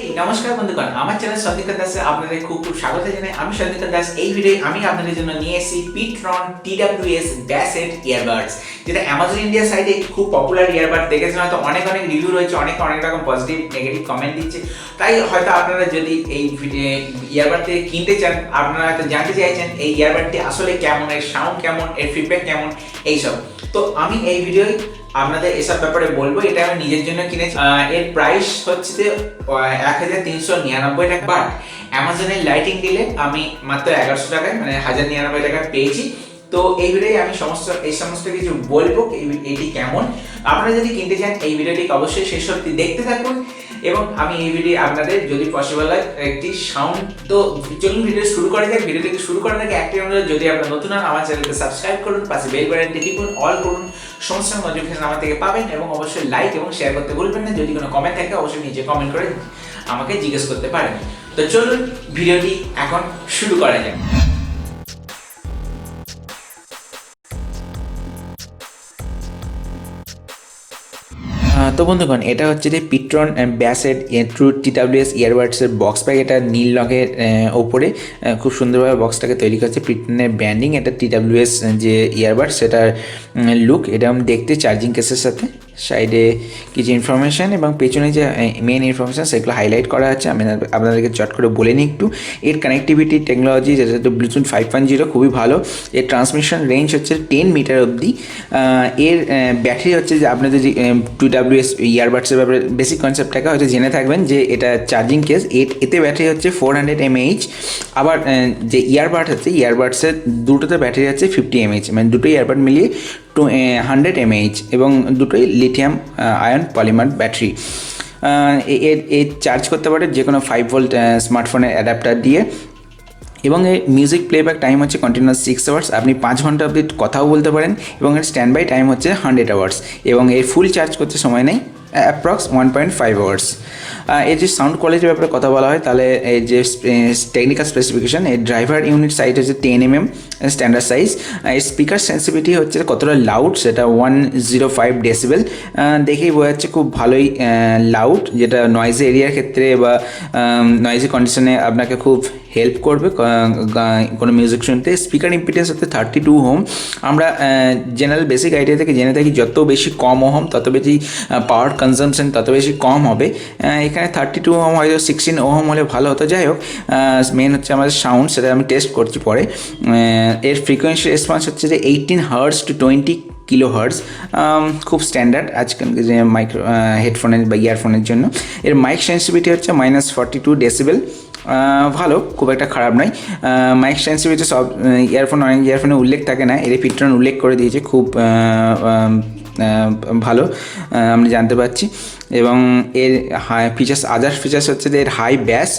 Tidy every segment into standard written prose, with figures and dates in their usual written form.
এই নমস্কার বন্ধুগণ, আমার চ্যানেল সন্দীপন দাসে আপনাদের খুব খুব স্বাগত জানাই। আমি সন্দীপন দাস। এই ভিডিওে আমি আপনাদের জন্য নিয়ে এসেছি পিট্রন TWS ব্যাসেট ইয়ারবাডস, যেটা অ্যামাজন ইন্ডিয়া সাইটে একটি খুব পপুলার ইয়ারবাড। দেখেছেন হয়তো অনেক রিভিউ রয়েছে, অনেক রকম পজিটিভ নেগেটিভ কমেন্ট দিচ্ছে। তাই হয়তো আপনারা যদি এই ইয়ারবাডটি কিনতে চান, আপনারা হয়তো জানতে চাইছেন এই ইয়ারবাডটি আসলে কেমন, এর সাউন্ড কেমন, এর ফিডব্যাক কেমন, এইসব। তো আমি এই ভিডিওয় আপনাদের এসব ব্যাপারে বলবো। এটা আমি নিজের জন্য কিনেছি। এর প্রাইস হচ্ছে যে 1399 টাকা, বাট অ্যামাজনের লাইটিং দিলে আমি মাত্র 1100 টাকায়, মানে 1099 টাকা পেয়েছি। তো এই ভিডিওয় আমি এই সমস্ত কিছু বলবো, এটি কেমন। আপনারা যদি কিনতে চান এই ভিডিওটিকে অবশ্যই শেষ অবধি দেখতে থাকুন। এবং আমি এই ভিডিও আপনাদের যদি পসিবল হয় একটি সাউন্ড, তো চলুন ভিডিও শুরু করা যাক। ভিডিওটিকে শুরু করার আগে একটি অনুরোধ, যদি আপনারা নতুন হন আমার চ্যানেলকে সাবস্ক্রাইব করুন, পাশে বেল বাটনটি টিপুন, অল করুন, সমস্ত নোটিফিকেশন আমার থেকে পাবেন। এবং অবশ্যই লাইক এবং শেয়ার করতে ভুলবেন না। যদি কোনো কমেন্ট থাকে অবশ্যই নিচে কমেন্ট করে আমাকে জিজ্ঞেস করতে পারেন। তো চলুন ভিডিওটি এখন শুরু করা যাক। তো বন্ধুগণ, এটা হচ্ছে যে পিট্রন ব্যাসেট ট্রু TWS ইয়ারবাডসের বক্স প্যাক। এটা নীল রঙের ওপরে খুব সুন্দরভাবে বক্সটাকে তৈরি করছে। পিট্রনের ব্র্যান্ডিং, এটা TWS যে ইয়ারবাডস সেটার লুক। এটা আমি দেখতে চার্জিং কেসের সাথে সাইডে কিছু ইনফরমেশান এবং পেছনে যে মেন ইনফরমেশান সেগুলো হাইলাইট করা আছে। আমি আপনাদেরকে চট করে বলে নিই একটু। এর কানেক্টিভিটি টেকনোলজি, যেটা হচ্ছে ব্লুটুথ 5.0, খুবই ভালো। এর ট্রান্সমিশন রেঞ্জ হচ্ছে 10 মিটার অবধি। এর ব্যাটারি হচ্ছে যে আপনি যদি TWS ইয়ারবাডসের ব্যাপারে বেসিক কনসেপ্টটাকে হয়তো জেনে থাকবেন যে এটা চার্জিং কেস। এতে ব্যাটারি হচ্ছে 400 mAh। আবার যে ইয়ারবাড হচ্ছে, ইয়ারবাডসের দুটোতে ব্যাটারি হচ্ছে 50 mAh, মানে দুটো ইয়ারবাড মিলিয়ে 100 mAh, এবং দুটোই লিথিয়াম আয়ন পলিমার ব্যাটারি। এর চার্জ করতে পারে যে কোনো 5 ভোল্ট স্মার্টফোনের অ্যাডাপ্টার দিয়ে। এবং এর মিউজিক প্লেব্যাক টাইম হচ্ছে কন্টিনিউয়াস 6 আওয়ার্স। আপনি 5 ঘন্টা অবধি কথাও বলতে পারেন। এবং এর স্ট্যান্ড বাই টাইম হচ্ছে 100 আওয়ার্স। এবং এর ফুল চার্জ করতে সময় নেই অ্যাপ্রক্স 1.5 আওয়ার্স। এর যে সাউন্ড কোয়ালিটির ব্যাপারে কথা বলা হয়, তাহলে এর যে টেকনিক্যাল স্পেসিফিকেশন, এর ড্রাইভার ইউনিট সাইজ হচ্ছে 10 mm স্ট্যান্ডার্ড সাইজ। এর স্পিকার সেন্সিটিভিটি হচ্ছে কতটা লাউড, সেটা 105 ডেসিবেল। দেখেই বোঝা যাচ্ছে খুব ভালোই লাউড, যেটা নয়েজি এরিয়ার ক্ষেত্রে বা নয়েজি কন্ডিশনে আপনাকে খুব হেল্প করবে কোনো মিউজিক শুনতে। স্পিকার ইম্পিডেন্স হচ্ছে 32 ওহম। আমরা জেনারেল বেসিক আইডিয়া থেকে জেনে থাকি যত বেশি কম ওহম তত বেশি পাওয়ার কনজামশন তত বেশি কম হবে। এখানে 32 ওহম, হয়তো 16 ওহম হলে ভালো হতো। যাই হোক, মেন হচ্ছে আমাদের সাউন্ড, সেটা আমি টেস্ট করছি পরে। এর ফ্রিকোয়েন্সি রেসপন্স হচ্ছে যে 18 হার্টজ টু 20 কিলোহার্টজ, খুব স্ট্যান্ডার্ড আজকাল যে মাইক্রো হেডফোনের বা ইয়ারফোনের জন্য। এর মাইক সেন্সিটিভিটি হচ্ছে -42 ডেসিবেল, ভালো, খুব একটা খারাপ নয়। মাইক সেন্সিটিভিটি সব অনেক ইয়ারফোনে উল্লেখ থাকে না, এর পিট্রন উল্লেখ করে দিয়েছে, খুব ভালো আমি জানতে পারছি। এবং এর আদার্স ফিচার্স হচ্ছে যে এর হাই ব্যাস,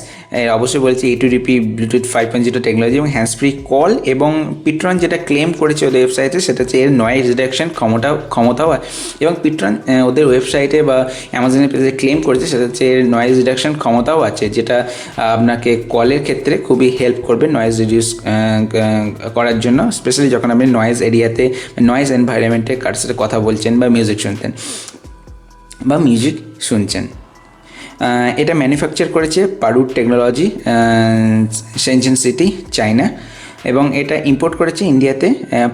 অবশ্যই বলছি A2DP ব্লুটুথ 5.0 টেকনোলজি এবং হ্যান্ডস ফ্রি কল। এবং পিট্রন যেটা ক্লেম করেছে ওদের ওয়েবসাইটে, সেটা হচ্ছে এর নয়েজ রিডাকশন ক্ষমতাও। এবং পিট্রন ওদের ওয়েবসাইটে বা অ্যামাজনের পেজে ক্লেম করেছে, সেটা হচ্ছে এর নয়েজ রিডাকশন ক্ষমতাও আছে, যেটা আপনাকে কলের ক্ষেত্রে খুবই হেল্প করবে নয়েজ রিডিউস করার জন্য, স্পেশালি যখন আপনি নয়েজ এরিয়াতে, নয়েজ এনভায়রনমেন্টে কার সাথে কথা বলছেন বা মিউজিক শুনছেন। এটা ম্যানুফ্যাকচার করেছে পারুট টেকনোলজি, শেনজেন সিটি, চায়না। এবং এটা ইম্পোর্ট করেছে ইন্ডিয়াতে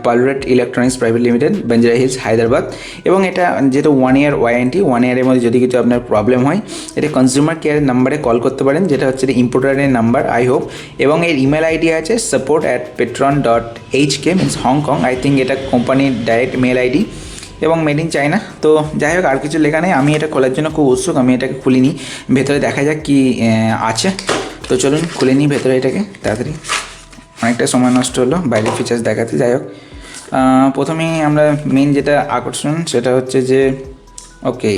পালরেট electronics private limited, Banjara Hills, Hyderabad. এবং এটা যেহেতু 1 ইয়ার ওয়ারেন্টি, 1 ইয়ারের মধ্যে যদি কিছু আপনার প্রবলেম হয়, এটা কনজিউমার কেয়ারের নাম্বারে কল করতে পারেন, যেটা হচ্ছে ইম্পোর্টারের নাম্বার, আই হোপ। এবং এর ইমেল আইডি আছে support@petron.hk, means Hong Kong. I think এটা কোম্পানির ডাইরেক্ট মেল আইডি, এবং মেড ইন চায়না। তো যাই হোক, আর কিছু লেখা নেই। আমি এটা খোলার জন্য খুব উৎসুক। আমি এটাকে খুলিনি, ভেতরে দেখা যাক কি আছে। তো চলুন খুলে নিই ভেতরে এটাকে তাড়াতাড়ি, অনেকটা সময় নষ্ট হলো বাইরের ফিচার্স দেখাতে। যাই হোক, প্রথমেই আমরা মেন যেটা আকর্ষণ সেটা হচ্ছে যে ওকে,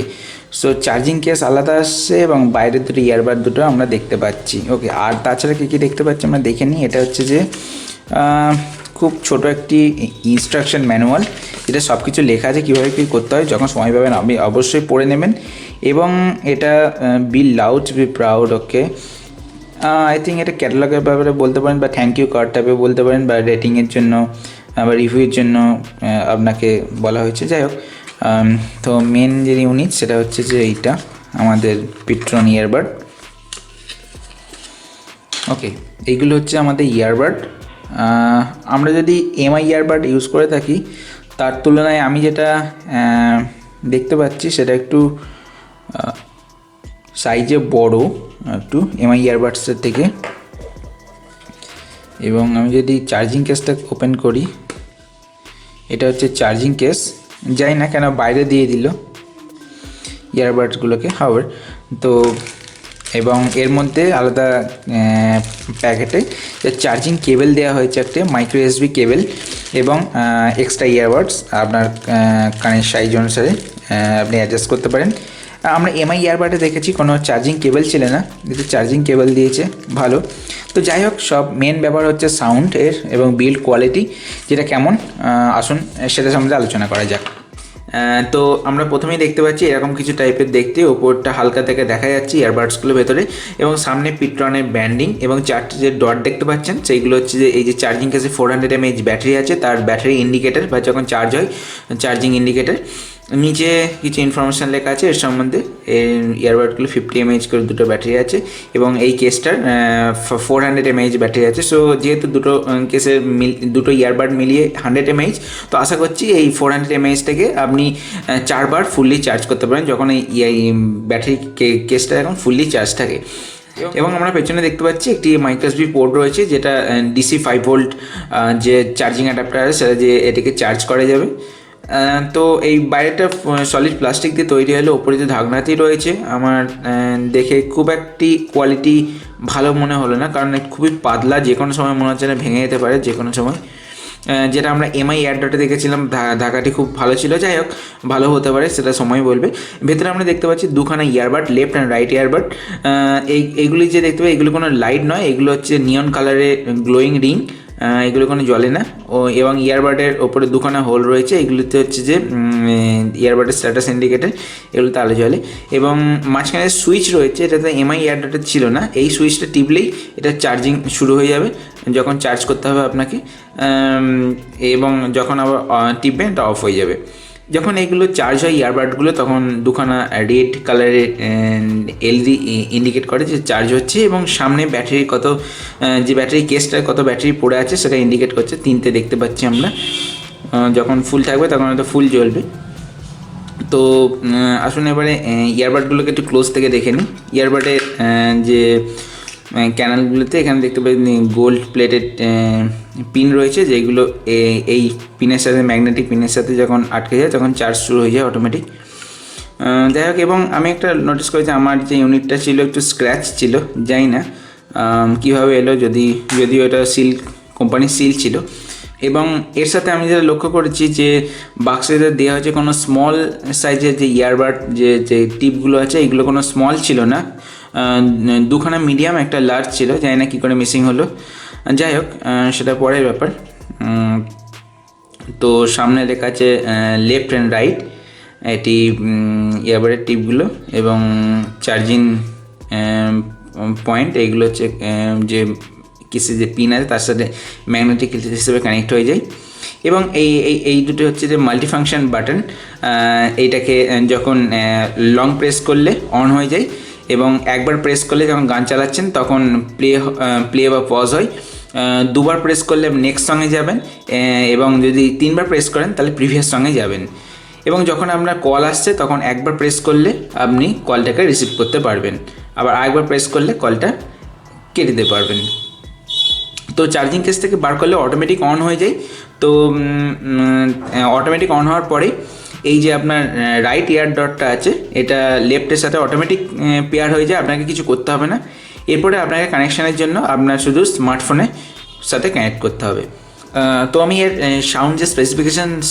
সো চার্জিং কেস আলাদা আসছে এবং বাইরের দুটো ইয়ারবাড দুটো আমরা দেখতে পাচ্ছি। ওকে, আর তাছাড়া কী কী দেখতে পাচ্ছি আমরা দেখে নিই। এটা হচ্ছে যে খুব ছোট একটি ইনস্ট্রাকশন ম্যানুয়াল, যেটা সব কিছু লেখা আছে কীভাবে কী করতে হয়। যখন সময় পাবেন আপনি অবশ্যই পড়ে নেবেন। এবং এটা be loud be proud, okay. I think এটা ক্যাটালগের ব্যাপারে বলতে পারেন, বা থ্যাংক ইউ কার্ড টাইপে বলতে পারেন, বা রেটিংয়ের জন্য বা রিভিউয়ের জন্য আপনাকে বলা হয়েছে। যাই হোক, তো মেন যে ইউনিট সেটা হচ্ছে যে এইটা আমাদের পিট্রন ইয়ারবাড। ওকে, এইগুলো হচ্ছে আমাদের ইয়ারবাড। আমরা যদি এমআই ইয়ারবাড ইউজ করে থাকি তার তুলনায় আমি যেটা দেখতে পাচ্ছি সেটা একটু সাইজে বড় একটু এমআই ইয়ারবাডসের থেকে। এবং আমি যদি চার্জিং কেসটা ওপেন করি, এটা হচ্ছে চার্জিং কেস। যাই না কেন বাইরে দিয়ে দিল ইয়ারবাডসগুলোকে হাওয়ার তো। এবং এর মধ্যে আলাদা প্যাকেটে চার্জিং কেবল দেওয়া হয়েছে, একটা মাইক্রো এসবি কেবল এবং এক্সট্রা ইয়ারবাডস আপনার কানের সাইজ অনুসারে আপনি অ্যাডজাস্ট করতে পারেন। আমরা এমআই ইয়ারবাডে দেখেছি কোনো চার্জিং কেবল ছিল না, কিন্তু চার্জিং কেবল দিয়েছে, ভালো। তো যাই হোক, সব মেন ব্যাপার হচ্ছে সাউন্ড এর এবং বিল্ড কোয়ালিটি যেটা কেমন, আসুন সেটা সম্বন্ধে আলোচনা করা যাক। তো আমরা প্রথমেই দেখতে পাচ্ছি এরকম কিছু টাইপের দেখতে, ওপরটা হালকা থেকে দেখা যাচ্ছে ইয়ারবাডসগুলোর ভেতরে, এবং সামনে পিট্রনের ব্যান্ডিং এবং চারটে যে ডট দেখতে পাচ্ছেন সেইগুলো হচ্ছে যে এই যে চার্জিং কেসে 400 mAh ব্যাটারি আছে, তার ব্যাটারি ইন্ডিকেটার বা যখন চার্জ হয় চার্জিং ইন্ডিকেটার। নিচে কিছু ইনফরমেশান লেখা আছে এর সম্বন্ধে। ইয়ারবাডগুলো 50 mAh করে দুটো ব্যাটারি আছে এবং এই কেসটার 400 mAh ব্যাটারি আছে। সো যেহেতু দুটো কেসের দুটো ইয়ারবাড মিলিয়ে 100 mAh, তো আশা করছি এই 400 mAh থেকে আপনি 4 বার ফুললি চার্জ করতে পারেন যখন এই ব্যাটারি কেসটা এখন ফুললি চার্জ থাকে। এবং আমরা পেছনে দেখতে পাচ্ছি একটি মাইক্রো এসবি পোর্ট রয়েছে, যেটা ডিসি 5 ভোল্ট যে চার্জিং অ্যাডাপ্টার আছে সেটা যে এটাকে চার্জ করা যাবে। তো এই বাইরেটা সলিড প্লাস্টিক দিয়ে তৈরি হলে ওপরে যে ঢাকনাটি রয়েছে আমার দেখে খুব একটি কোয়ালিটি ভালো মনে হলো না, কারণ খুবই পাতলা, যে কোনো সময় মনে হচ্ছে না ভেঙে যেতে পারে যে কোনো সময়। যেটা আমরা এমআই এয়ারডটে দেখেছিলাম ঢাকাটি খুব ভালো ছিল। যাই হোক, ভালো হতে পারে সেটা সময় বলবে। ভেতরে আমরা দেখতে পাচ্ছি দুখানা earbud, left and right earbud. এইগুলি যে দেখতে পাই এগুলো কোনো লাইট নয়, এগুলো হচ্ছে নিয়ন কালারের গ্লোয়িং রিং, এগুলো কোনো জ্বলে না। এবং ইয়ারবাডের ওপরে দুখানা হোল রয়েছে, এগুলোতে হচ্ছে যে ইয়ারবাডের স্ট্যাটাস ইন্ডিকেটার, এগুলোতে আলো জ্বলে। এবং মাঝখানে সুইচ রয়েছে, এটাতে এমআই ইয়ারডটের ছিল না। এই সুইচটা টিপলেই এটা চার্জিং শুরু হয়ে যাবে যখন চার্জ করতে হবে আপনাকে, এবং যখন আবার টিপবেন এটা অফ হয়ে যাবে। যখন এইগুলো চার্জ হয় ইয়ারবাডগুলো, তখন দুখানা রেড কালারের এলইডি ইন্ডিকেট করে যে চার্জ হচ্ছে, এবং সামনে ব্যাটারি কত, যে ব্যাটারি কেসটায় কত ব্যাটারি পড়ে আছে সেটা ইন্ডিকেট করছে। 3টে দেখতে পাচ্ছি আমরা। যখন ফুল থাকবে তখন হয়তো ফুল জ্বলবে। তো আসুন এবারে ইয়ারবাডগুলোকে একটু ক্লোজ থেকে দেখে নিই। ইয়ারবাডের যে ক্যানেলগুলোতে এখানে দেখতে পাচ্ছি গোল্ড প্লেটেড পিন রয়েছে, যেগুলো এই পিনের সাথে, ম্যাগনেটিক পিনের সাথে যখন আটকে যায় তখন চার্জ শুরু হয়ে যায় অটোমেটিক। যাই হোক, এবং আমি একটা নোটিস করেছি আমার যে ইউনিটটা ছিল একটু স্ক্র্যাচ ছিল, জানি না কীভাবে এলো, যদিও এটা সিল, কোম্পানির সিল ছিল। এবং এর সাথে আমি যেটা লক্ষ্য করেছি যে বাক্সে দেওয়া হয়েছে কোনো স্মল সাইজের যে ইয়ারবাড যে টিপগুলো আছে এগুলো কোনো স্মল ছিল না, দুখানা মিডিয়াম একটা লার্জ ছিল, জানি না কী করে মিসিং হলো। যাই হোক, সেটা পরের ব্যাপার। তো সামনে লেখা আছে লেফট অ্যান্ড রাইট এটি ইয়ারবাডের টিপগুলো, এবং চার্জিং পয়েন্ট এইগুলো হচ্ছে যে কিসে যে পিন আছে তার সাথে ম্যাগনেটিক হিসেবে কানেক্ট হয়ে যায়। এবং এই দুটো হচ্ছে যে মাল্টিফাংশন বাটন, এইটাকে যখন লং প্রেস করলে অন হয়ে যায়, এবং একবার প্রেস করলে যখন গান চালাচ্ছেন তখন প্লে বা পজ হয়। দুবার প্রেস করলে নেক্সট সঙ্গে যাবেন, এবং যদি 3বার প্রেস করেন তাহলে প্রিভিয়াস সঙ্গে যাবেন। এবং যখন আপনার কল আসছে তখন একবার প্রেস করলে আপনি কলটাকে রিসিভ করতে পারবেন, আবার আরেকবার প্রেস করলে কলটা কেটে দিতে পারবেন। তো চার্জিং কেস থেকে বার করলে অটোমেটিক অন হয়ে যায়। তো অটোমেটিক অন হওয়ার পরে এই যে আপনার রাইট ইয়ার ডটটা আছে এটা লেফটের সাথে অটোমেটিক পেয়ার হয়ে যায়, আপনাকে কিছু করতে হবে না। এরপরে আপনাকে কানেকশানের জন্য আপনার শুধু স্মার্টফোনের সাথে কানেক্ট করতে হবে। তো আমি এর সাউন্ড যে স্পেসিফিকেশানস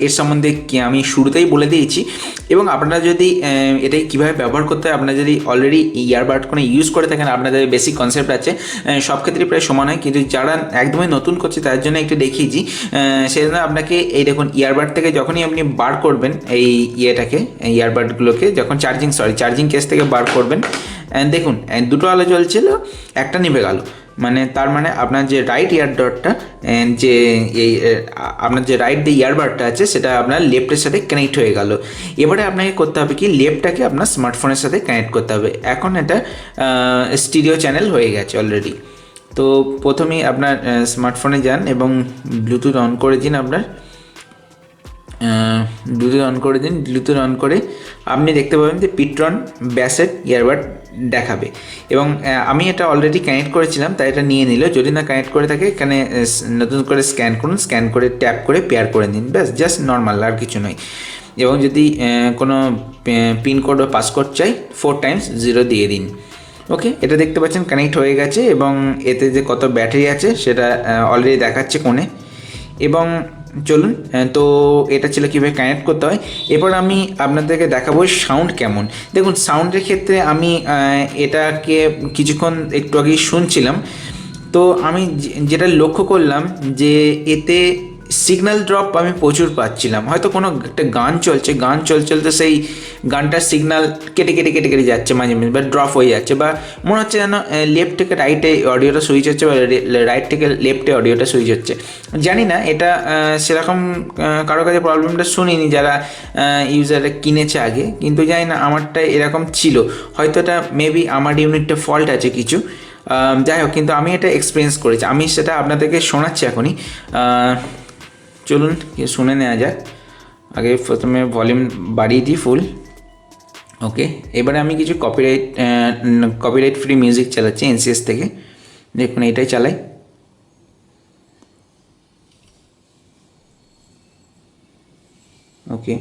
এর সম্বন্ধে আমি শুরুতেই বলে দিয়েছি, এবং আপনারা যদি এটাই কীভাবে ব্যবহার করতে হয়, আপনারা যদি অলরেডি ইয়ারবাড কোনো ইউজ করে থাকেন, আপনাদের বেসিক কনসেপ্ট আছে, সব ক্ষেত্রে প্রায় সমান হয়, কিন্তু যারা একদমই নতুন করছে তার জন্য একটু দেখিয়েছি। সেজন্য আপনাকে এই দেখুন, ইয়ারবাড থেকে যখনই আপনি বার করবেন এই ইয়ারবাডগুলোকে যখন চার্জিং কেস থেকে বার করবেন, দেখুন দুটো আলো জ্বলছিল, একটা নিভে গেল, মানে তার মানে আপনার যে রাইট ইয়ার ডটটা, যে আপনার যে রাইট দিয়ে ইয়ারবাডটা আছে সেটা আপনার লেফটের সাথে কানেক্ট হয়ে গেল। এবারে আপনাকে করতে হবে কি, লেফটটাকে আপনার স্মার্টফোনের সাথে কানেক্ট করতে হবে। এখন এটা স্টিরিও চ্যানেল হয়ে গেছে অলরেডি। তো প্রথমেই আপনার স্মার্টফোনে যান এবং ব্লুটুথ অন করে দিন। আপনার ব্লুটুথ অন করে আপনি দেখতে পাবেন যে পিট্রন ব্যাসেট ইয়ারবাড দেখাবে এবং আমি এটা অলরেডি কানেক্ট করেছিলাম, তাই এটা নিয়ে নিল। যদি না কানেক্ট করে থাকে এখানে নতুন করে স্ক্যান করুন, স্ক্যান করে ট্যাপ করে পেয়ার করে নিন, ব্যাস, জাস্ট নর্মাল, আর কিছু নয়। এবং যদি কোনো পিনকোড বা পাসকোড চাই 4 টাইমস 0 দিয়ে দিন। ওকে, এটা দেখতে পাচ্ছেন কানেক্ট হয়ে গেছে এবং এতে যে কত ব্যাটারি আছে সেটা অলরেডি দেখাচ্ছে কোণে। এবং চলুন, তো এটা ছিল কীভাবে কানেক্ট করতে হয়। এরপর আমি আপনাদেরকে দেখাবো সাউন্ড কেমন। দেখুন, সাউন্ডের ক্ষেত্রে আমি এটাকে কিছুক্ষণ একটু আগেই শুনছিলাম, তো আমি যেটা লক্ষ্য করলাম যে এতে সিগন্যাল ড্রপ আমি প্রচুর পাচ্ছিলাম। হয়তো কোনো একটা গান চলতে সেই গানটার সিগন্যাল কেটে যাচ্ছে মাঝে মাঝে, বা ড্রপ হয়ে যাচ্ছে, বা মনে হচ্ছে যেন লেফট থেকে রাইটে অডিওটা সুইচ হচ্ছে, বা রাইট থেকে লেফটে অডিওটা সুইচ হচ্ছে। জানি না এটা সেরকম কারো কাছে প্রবলেমটা শুনিনি যারা ইউজাররা কিনেছে আগে, কিন্তু জানি না আমারটা এরকম ছিল। হয়তো এটা মেবি আমার ইউনিটটা ফল্ট আছে কিছু, যাই হোক, কিন্তু আমি এটা এক্সপিরিয়েন্স করেছি। আমি সেটা আপনাদেরকে শোনাচ্ছি এখনই। চলুন শুনে নেওয়া যাক। আগে প্রথমে ভলিউম বাড়িয়ে দিই ফুল। ওকে, এবারে আমি কিছু কপিরাইট ফ্রি মিউজিক চালাচ্ছি এনসিএস থেকে। দেখুন, এটাই চালাই। ওকে,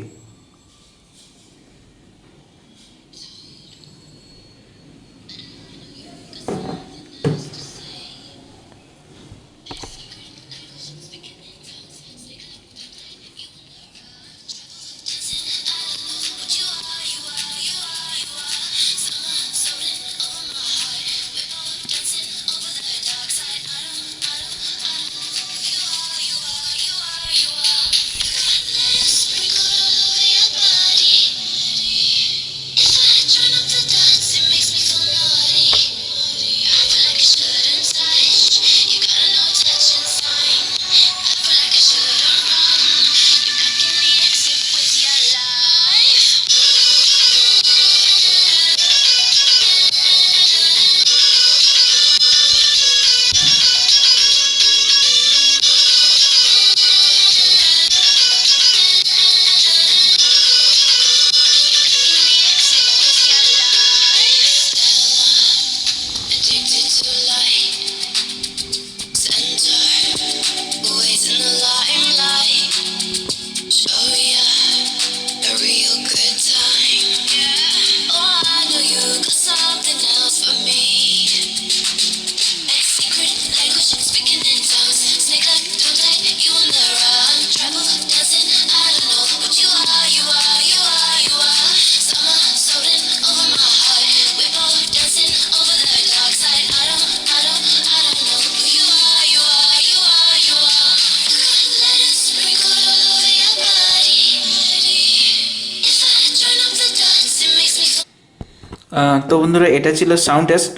তো বন্ধুরা, এটা ছিল সাউন্ড টেস্ট।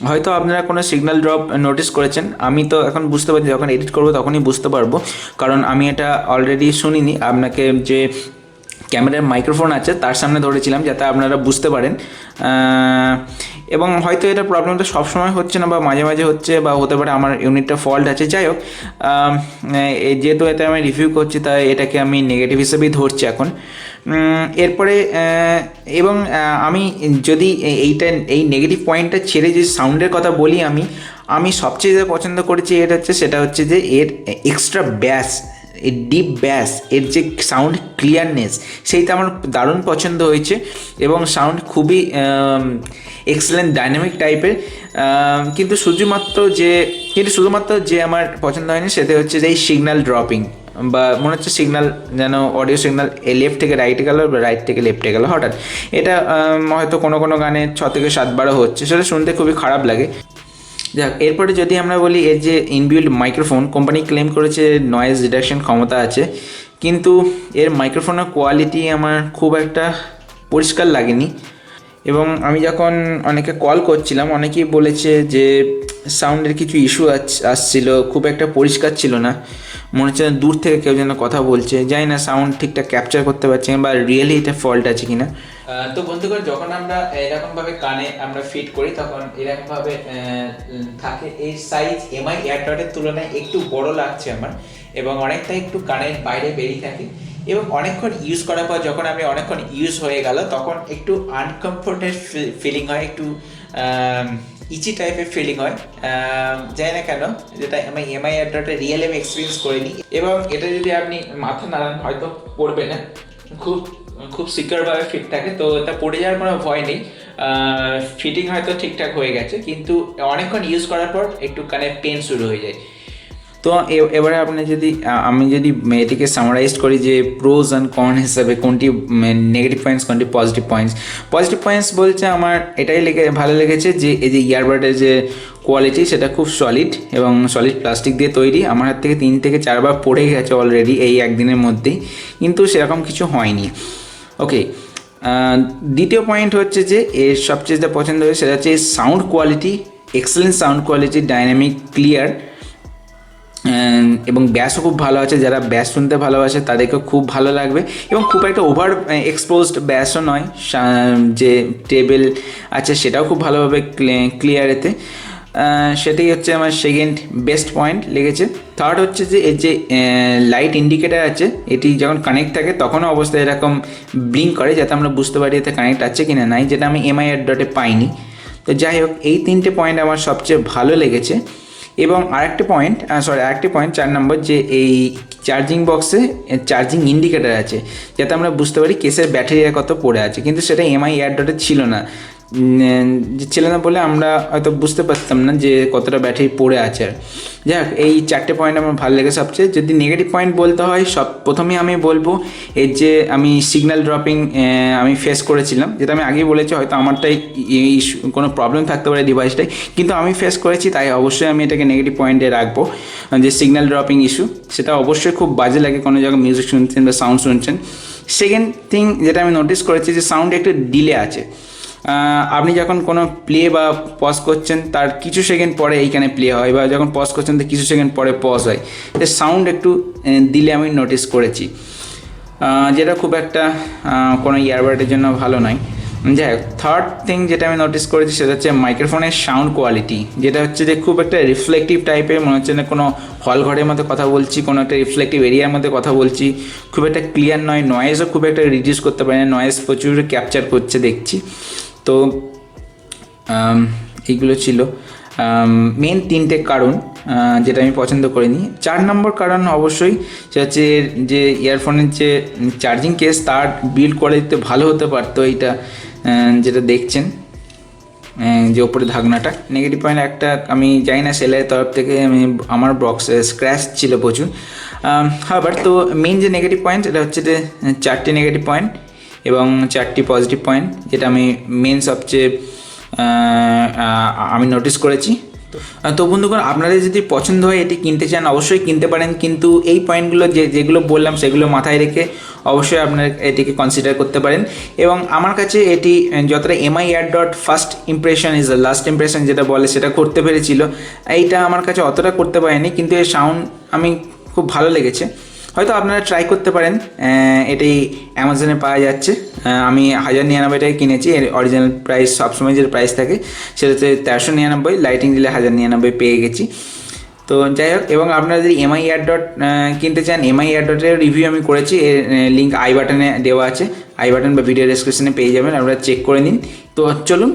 হয়তো আপনারা কোনো সিগন্যাল ড্রপ নোটিস করেছেন, আমি তো এখন বুঝতে পারছি, যখন এডিট করবো তখনই বুঝতে পারবো, কারণ আমি এটা অলরেডি শুনিনি। আপনাকে যে ক্যামেরার মাইক্রোফোন আছে তার সামনে ধরেছিলাম যাতে আপনারা বুঝতে পারেন, এবং হয়তো এটা প্রবলেমটা সবসময় হচ্ছে না, বা মাঝে মাঝে হচ্ছে, বা হতে পারে আমার ইউনিটটা ফল্ট আছে। যাই হোক, যেহেতু এতে আমি রিভিউ করছি তাই এটাকে আমি নেগেটিভ হিসেবেই ধরছি এখন। এরপরে এবং আমি যদি এই নেগেটিভ পয়েন্টটা ছেড়ে যে সাউন্ডের কথা বলি, আমি সবচেয়ে যেটা পছন্দ করেছি সেটা হচ্ছে যে এর এক্সট্রা ব্যাস, এর ডিপ ব্যাস, এর যে সাউন্ড ক্লিয়ারনেস, সেইটা আমার দারুণ পছন্দ হয়েছে। এবং সাউন্ড খুবই এক্সেলেন্ট ডাইনামিক টাইপের। কিন্তু শুধুমাত্র যে আমার পছন্দ হয়নি সেটা হচ্ছে যে এই সিগন্যাল ড্রপিং, বা মনে হচ্ছে সিগন্যাল যেন অডিও সিগন্যাল লেফট থেকে রাইটে গেল, বা রাইট থেকে লেফটে গেল হঠাৎ। এটা হয়তো কোনো গানে 6 থেকে 7 বারও হচ্ছে, সেটা শুনতে খুবই খারাপ লাগে। যাক, এরপরে যদি আমরা বলি, এর যে ইনবিল্ট মাইক্রোফোন, কোম্পানি ক্লেম করেছে নয়েজ রিডাকশন ক্ষমতা আছে, কিন্তু এর মাইক্রোফোনের কোয়ালিটি আমার খুব একটা পরিষ্কার লাগেনি। এবং আমি যখন অনেকে কল করছিলাম, অনেকেই বলেছে যে সাউন্ডের কিছু ইস্যু আসছিল, খুব একটা পরিষ্কার ছিল না, মনে হচ্ছে দূর থেকে কেউ যেন কথা বলছে। জানি না সাউন্ড ঠিকঠাক ক্যাপচার করতে পারছে না, বা রিয়েলি এটা ফল্ট আছে কিনা। তো বন্ধুগণ, যখন আমরা এরকমভাবে কানে আমরা ফিট করি তখন এরকমভাবে থাকে। এই সাইজ এমআই এয়ার ডটের তুলনায় একটু বড় লাগছে আমার, এবং অনেকটা একটু কানের বাইরে বেরিয়ে থাকে, এবং অনেকক্ষণ ইউজ করার পর যখন আমি অনেকক্ষণ ইউজ হয়ে গেল তখন একটু আনকমফোর্টেবল ফিলিং হয়, একটু ইচি টাইপের ফিলিং হয়, জানি না কেন, যেটা আমি এমআই এয়ার ডটে রিয়েল আমি এক্সপিরিয়েন্স করিনি। এবং এটা যদি আপনি মাথা নাড়ান হয়তো পড়বে না, খুব খুব সিকিউরভাবে ফিট থাকে, তো এটা পড়ে যাওয়ার কোনো ভয় নেই। ফিটিং হয়তো ঠিকঠাক হয়ে গেছে, কিন্তু অনেকক্ষণ ইউজ করার পর একটু কানে পেন শুরু হয়ে যায়। তো এবারে আপনি যদি আমি যদি এটিকে সামারাইজ করি যে প্রোজ অ্যান্ড কন হিসাবে কোনটি নেগেটিভ পয়েন্টস কোনটি পজিটিভ পয়েন্টস বলছে আমার এটাই ভালো লেগেছে যে এই যে ইয়ারবাডের যে কোয়ালিটি সেটা খুব সলিড এবং সলিড প্লাস্টিক দিয়ে তৈরি। আমার হাত থেকে 3 থেকে 4 বার পড়ে গেছে অলরেডি এই একদিনের মধ্যেই, কিন্তু সেরকম কিছু হয়নি। ওকে, দ্বিতীয় পয়েন্ট হচ্ছে যে এর সবচেয়ে যেটা পছন্দ হয়েছে সেটা হচ্ছে sound quality, excellent sound quality, dynamic, clear, এবং ব্যাসও খুব ভালো আছে। যারা ব্যাস শুনতে ভালোবাসে তাদেরকেও খুব ভালো লাগবে, এবং খুব একটা ওভার এক্সপোজড ব্যাসও নয়, যে টেবিল আছে সেটাও খুব ভালোভাবে ক্লিয়ার এতে। সেটাই হচ্ছে আমার সেকেন্ড বেস্ট পয়েন্ট লেগেছে। থার্ড হচ্ছে যে এর যে লাইট ইন্ডিকেটার আছে, এটি যখন কানেক্ট থাকে তখনও অবস্থায় এরকম ব্লিঙ্ক করে, যাতে আমরা বুঝতে পারি এতে কানেক্ট আছে কি না নাই, যেটা আমি এমআই এয়ার ডটে পাইনি। তো যাই হোক, এই 3টে পয়েন্ট আমার সবচেয়ে ভালো লেগেছে। এবং আরেকটি পয়েন্ট 4 নম্বর, যে এই চার্জিং বক্সে চার্জিং ইন্ডিকেটার আছে, যাতে আমরা বুঝতে পারি কেসের ব্যাটারি কত পড়ে আছে, কিন্তু সেটা এমআই এয়ার ডটে ছিল না বলে আমরা হয়তো বুঝতে পারতাম না যে কতটা ব্যাটারি পড়ে আছে। যাই হোক, এই 4টে পয়েন্ট আমার ভালো লেগে সবচেয়ে। যদি নেগেটিভ পয়েন্ট বলতে হয়, প্রথমেই আমি বলবো এর যে আমি সিগন্যাল ড্রপিং আমি ফেস করেছিলাম, যেটা আমি আগেই বলেছি, হয়তো আমারটাই কোনো প্রবলেম থাকতে পারে ডিভাইসটাই, কিন্তু আমি ফেস করেছি, তাই অবশ্যই আমি এটাকে নেগেটিভ পয়েন্টে রাখবো। যে সিগন্যাল ড্রপিং ইস্যু, সেটা অবশ্যই খুব বাজে লাগে কোনো জায়গায় মিউজিক শুনছেন বা সাউন্ড শুনছেন। সেকেন্ড থিং যেটা আমি নোটিস করেছি, যে সাউন্ড একটু ডিলে আছে। আপনি যখন কোনো প্লে বা পজ করছেন তার কিছু সেকেন্ড পরে এইখানে প্লে হয়, বা যখন পজ করছেন তো কিছু সেকেন্ড পরে পজ হয়, যে সাউন্ড একটু দিলে আমি নোটিস করেছি, যেটা খুব একটা কোনো ইয়ারবাডের জন্য ভালো নয়। যাই হোক, থার্ড থিং যেটা আমি নোটিস করেছি সেটা হচ্ছে মাইক্রোফোনের সাউন্ড কোয়ালিটি, যেটা হচ্ছে যে খুব একটা রিফ্লেকটিভ টাইপের, মনে হচ্ছে না কোনো হল ঘরের মধ্যে কথা বলছি, কোনো একটা রিফ্লেকটিভ এরিয়ার মধ্যে কথা বলছি, খুব একটা ক্লিয়ার নয়। নয়েজও খুব একটা রিডিউস করতে পারে না, নয়েজ প্রচুর ক্যাপচার করছে দেখছি। তো এইগুলো ছিল মেন 3টে কারণ যেটা আমি পছন্দ করিনি। 4 নম্বর কারণ অবশ্যই সেটা হচ্ছে যে ইয়ারফোনের যে চার্জিং কেস তার বিল্ড করে দিতে ভালো হতে পারতো। এইটা যেটা দেখছেন যে ওপরে ধাগনাটা, নেগেটিভ পয়েন্ট একটা আমি জানি না সেলের তরফ থেকে আমার বক্সে স্ক্র্যাচ ছিল প্রচুর। আবার তো মেন যে নেগেটিভ পয়েন্ট এটা হচ্ছে যে 4টে নেগেটিভ পয়েন্ট এবং 4টি পজিটিভ পয়েন্ট, যেটা আমি মেন সবচেয়ে আমি নোটিস করেছি। তো বন্ধুগণ, আপনাদের যদি পছন্দ হয় এটি কিনতে চান অবশ্যই কিনতে পারেন, কিন্তু এই পয়েন্টগুলো যেগুলো বললাম সেগুলো মাথায় রেখে অবশ্যই আপনারা এটিকে কনসিডার করতে পারেন। এবং আমার কাছে এটি যতটা MI air dot first impression is the last impression যেটা বলে, সেটা করতে পেরেছিল। এইটা আমার কাছে অতটা করতে পারেনি, কিন্তু এর সাউন্ড আমি খুব ভালো লেগেছে। হয়তো আপনারা ট্রাই করতে পারেন, এটি অ্যামাজনে পাওয়া যাচ্ছে। আমি 1099 টাকা কিনেছি, এর অরিজিনাল প্রাইস সবসময় যে প্রাইস থাকে সেটাতে 1399, লাইটিং দিলে 1099 পেয়ে গেছি। তো যাই হোক, এবং আপনারা যদি এমআই এয়ার ডট কিনতে চান, এমআই এয়ার ডটের রিভিউ আমি করেছি, এর লিঙ্ক আই বাটনে দেওয়া আছে, আই বাটন বা ভিডিও ডেসক্রিপশনে পেয়ে যাবেন, আপনারা চেক করে নিন। তো চলুন,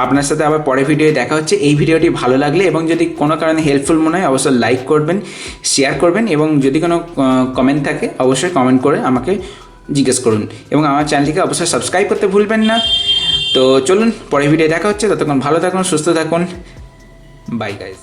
আপনার সাথে আবার পরের ভিডিওতে দেখা হচ্ছে। এই ভিডিওটি ভালো লাগলে এবং যদি কোনো কারণে হেল্পফুল মনে হয় অবশ্যই লাইক করবেন, শেয়ার করবেন, এবং যদি কোনো কমেন্ট থাকে অবশ্যই কমেন্ট করে আমাকে জিজ্ঞেস করুন, এবং আমার চ্যানেলটিকে অবশ্যই সাবস্ক্রাইব করতে ভুলবেন না। তো চলুন, পরের ভিডিও দেখা হচ্ছে, ততক্ষণ ভালো থাকুন, সুস্থ থাকুন, বাই গাইজ।